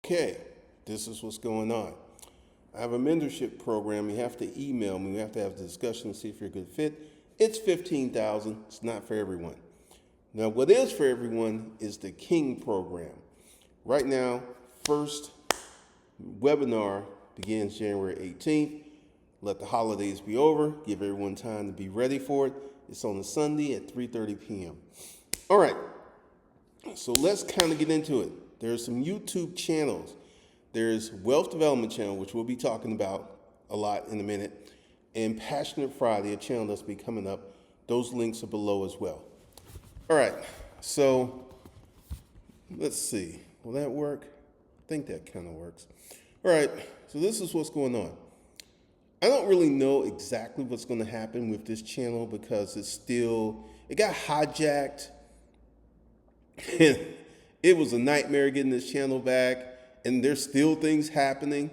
Okay, this is what's going on. I have a mentorship program. You have to email me. We have to have a discussion to see if you're a good fit. It's $15,000. It's not for everyone. Now, what is for everyone is the King program. Right now, first webinar begins January 18th. Let the holidays be over. Give everyone time to be ready for it. It's on a Sunday at 3:30 p.m. All right, so let's kind of get into it. There's some YouTube channels. There's Wealth Development Channel, which we'll be talking about a lot in a minute, and Passionate Friday, a channel that's be coming up. Those links are below as well. All right, so let's see. Will that work? I think that kind of works. All right, so this is what's going on. I don't really know exactly what's going to happen with this channel because it got hijacked. It was a nightmare getting this channel back, and there's still things happening.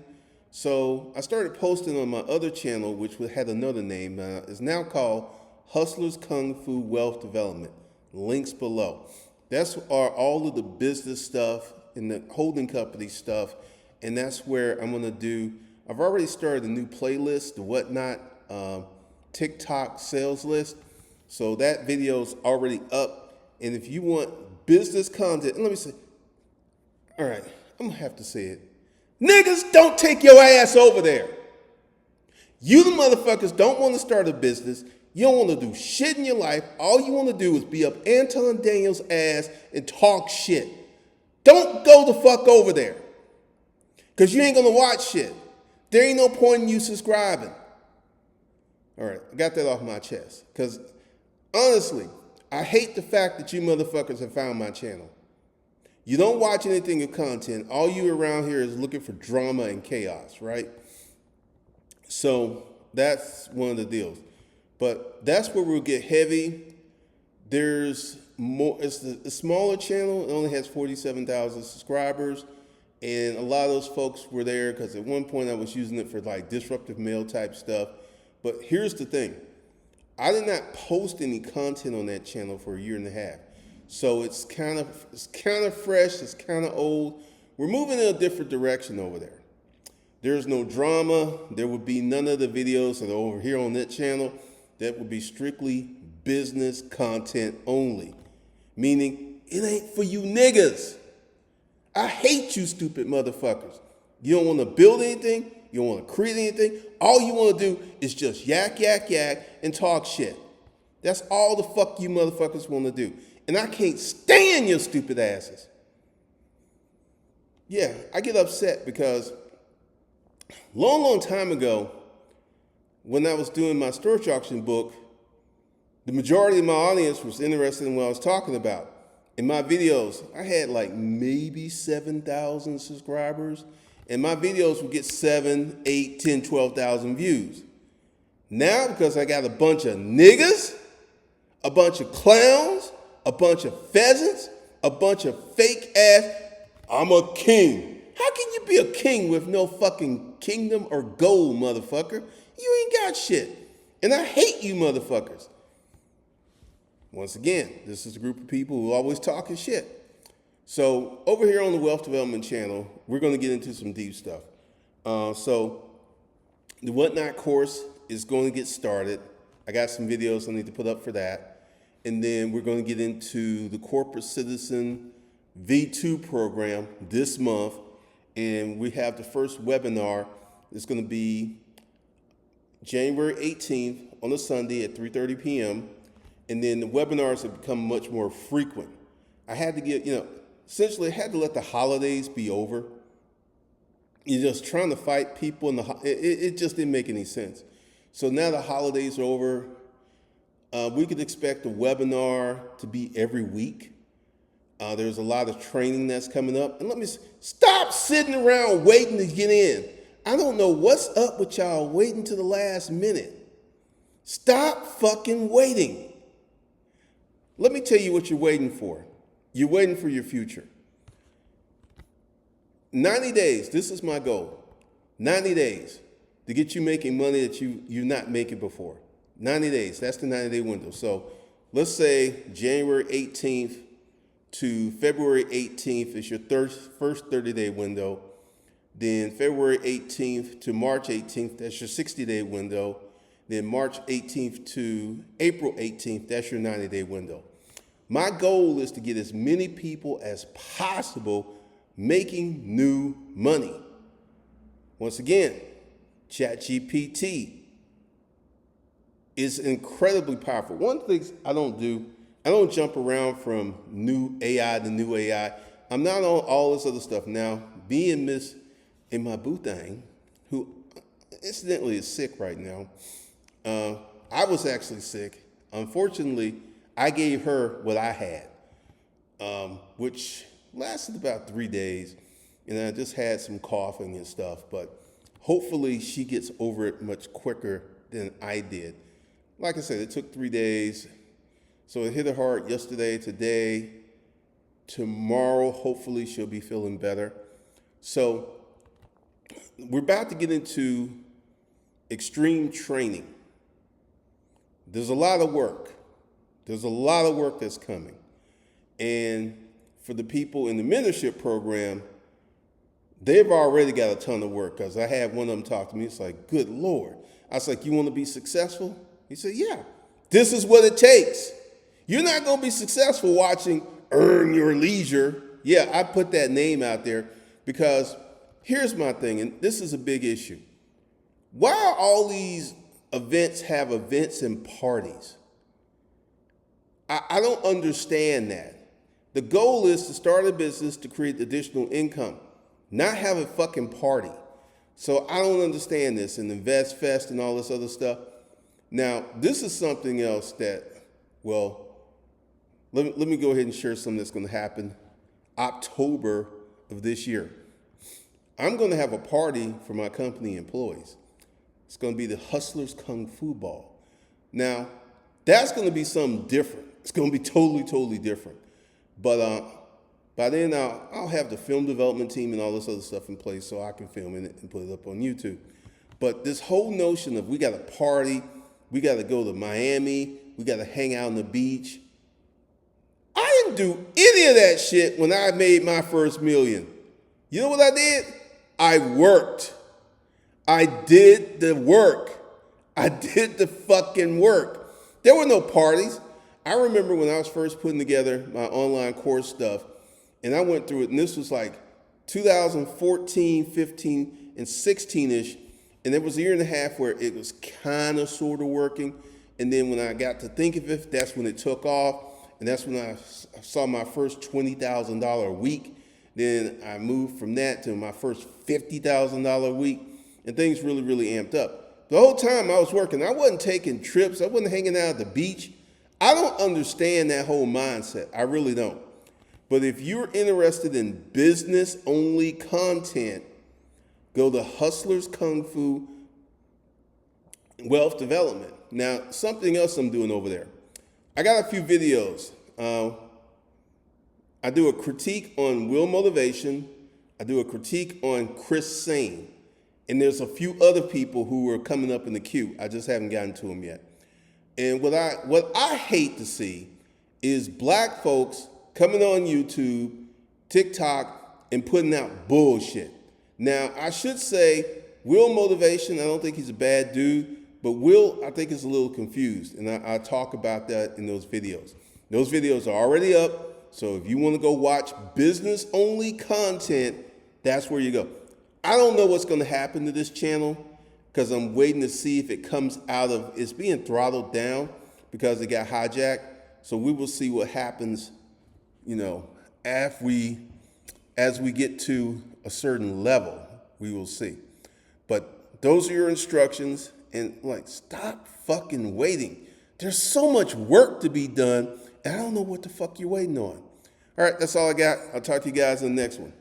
So I started posting on my other channel, which had another name. It's now called Hustlers Kung Fu Wealth Development. Links below. That's all of the business stuff and the holding company stuff, and that's where I'm going to do. I've already started a new playlist, the Whatnot TikTok sales list. So that video's already up. And if you want business content, and let me say, all right, I'm going to have to say it. Niggas, don't take your ass over there. You the motherfuckers don't want to start a business. You don't want to do shit in your life. All you want to do is be up Anton Daniels' ass and talk shit. Don't go the fuck over there. Because you ain't going to watch shit. There ain't no point in you subscribing. All right, I got that off my chest. Because honestly, I hate the fact that you motherfuckers have found my channel. You don't watch anything of content. All you around here is looking for drama and chaos, right? So that's one of the deals. But that's where we'll get heavy. There's more. It's a smaller channel. It only has 47,000 subscribers. And a lot of those folks were there because at one point I was using it for like disruptive mail type stuff. But here's the thing. I did not post any content on that channel for a year and a half. So it's kind of fresh, it's kind of old. We're moving in a different direction over there. There's no drama. There would be none of the videos that are over here on that channel. That would be strictly business content only. Meaning it ain't for you niggas. I hate you stupid motherfuckers. You don't want to build anything. You don't want to create anything. All you want to do is just yak, and talk shit. That's all the fuck you motherfuckers want to do. And I can't stand your stupid asses. Yeah, I get upset because long time ago, when I was doing my storage auction book, the majority of my audience was interested in what I was talking about. In my videos, I had like maybe 7,000 subscribers, and my videos would get 7, 8, 10, 12,000 views. Now, because I got a bunch of niggas, a bunch of clowns, a bunch of pheasants, a bunch of fake ass, I'm a king. How can you be a king with no fucking kingdom or gold, motherfucker? You ain't got shit. And I hate you motherfuckers. Once again, this is a group of people who always talking shit. So over here on the Wealth Development Channel, we're going to get into some deep stuff. So the Whatnot course is going to get started. I got some videos I need to put up for that. And then we're going to get into the Corporate Citizen V2 program this month. And we have the first webinar. It's going to be January 18th on a Sunday at 3:30 p.m. And then the webinars have become much more frequent. I had to get, essentially I had to let the holidays be over. You're just trying to fight people, and it just didn't make any sense. So now the holidays are over. We could expect a webinar to be every week. There's a lot of training that's coming up. And let me stop sitting around waiting to get in. I don't know what's up with y'all waiting to the last minute. Stop fucking waiting. Let me tell you what you're waiting for. You're waiting for your future. 90 days, this is my goal. 90 days to get you making money that you're not making before. 90 days, that's the 90-day window. So let's say January 18th to February 18th is your first 30-day window. Then February 18th to March 18th, that's your 60-day window. Then March 18th to April 18th, that's your 90-day window. My goal is to get as many people as possible making new money. Once again, ChatGPT is incredibly powerful. One of the things I don't jump around from new AI to new AI. I'm not on all this other stuff. Now, being Miss in my boo thing, who incidentally is sick right now, I was actually sick. Unfortunately, I gave her what I had, which lasted about 3 days, and I just had some coughing and stuff, but hopefully she gets over it much quicker than I did. Like I said, it took 3 days, so it hit her hard yesterday, today, tomorrow, hopefully she'll be feeling better. So we're about to get into extreme training. There's a lot of work. There's a lot of work that's coming. And for the people in the mentorship program, they've already got a ton of work, because I had one of them talk to me. It's like, good Lord. I was like, you want to be successful? He said, yeah, this is what it takes. You're not going to be successful watching Earn Your Leisure. Yeah, I put that name out there because here's my thing, and this is a big issue. Why are all these events have events and parties? I don't understand that. The goal is to start a business to create additional income, not have a fucking party. So I don't understand this, and Invest Fest and all this other stuff. Now, this is something else that, well, let me go ahead and share something that's going to happen October of this year. I'm going to have a party for my company employees. It's going to be the Hustlers Kung Fu Ball. Now, that's going to be something different. It's going to be totally different. But by then, I'll have the film development team and all this other stuff in place so I can film it and put it up on YouTube. But this whole notion of we got to party, we got to go to Miami, we got to hang out on the beach. I didn't do any of that shit when I made my first million. You know what I did? I worked. I did the work. I did the fucking work. There were no parties. I remember when I was first putting together my online course stuff, and I went through it, and this was like 2014, 15, and 16-ish, and there was a year and a half where it was kind of sort of working, and then when I got to think of it, that's when it took off, and that's when I saw my first $20,000 a week. Then I moved from that to my first $50,000 a week, and things really amped up. The whole time I was working, I wasn't taking trips, I wasn't hanging out at the beach. I don't understand that whole mindset. I really don't. But if you're interested in business-only content, go to Hustlers Kung Fu Wealth Development. Now, something else I'm doing over there. I got a few videos. I do a critique on Will Motivation. I do a critique on Chris Sane. And there's a few other people who are coming up in the queue. I just haven't gotten to them yet. And what I hate to see is black folks coming on YouTube, TikTok, and putting out bullshit. Now, I should say Will Motivation, I don't think he's a bad dude, but Will, I think, is a little confused. And I talk about that in those videos. Those videos are already up. So if you want to go watch business-only content, that's where you go. I don't know what's going to happen to this channel, because I'm waiting to see if it comes out of, it's being throttled down because it got hijacked. So we will see what happens, you know, as we get to a certain level, we will see. But those are your instructions, and like, stop fucking waiting. There's so much work to be done, and I don't know what the fuck you're waiting on. All right, that's all I got. I'll talk to you guys in the next one.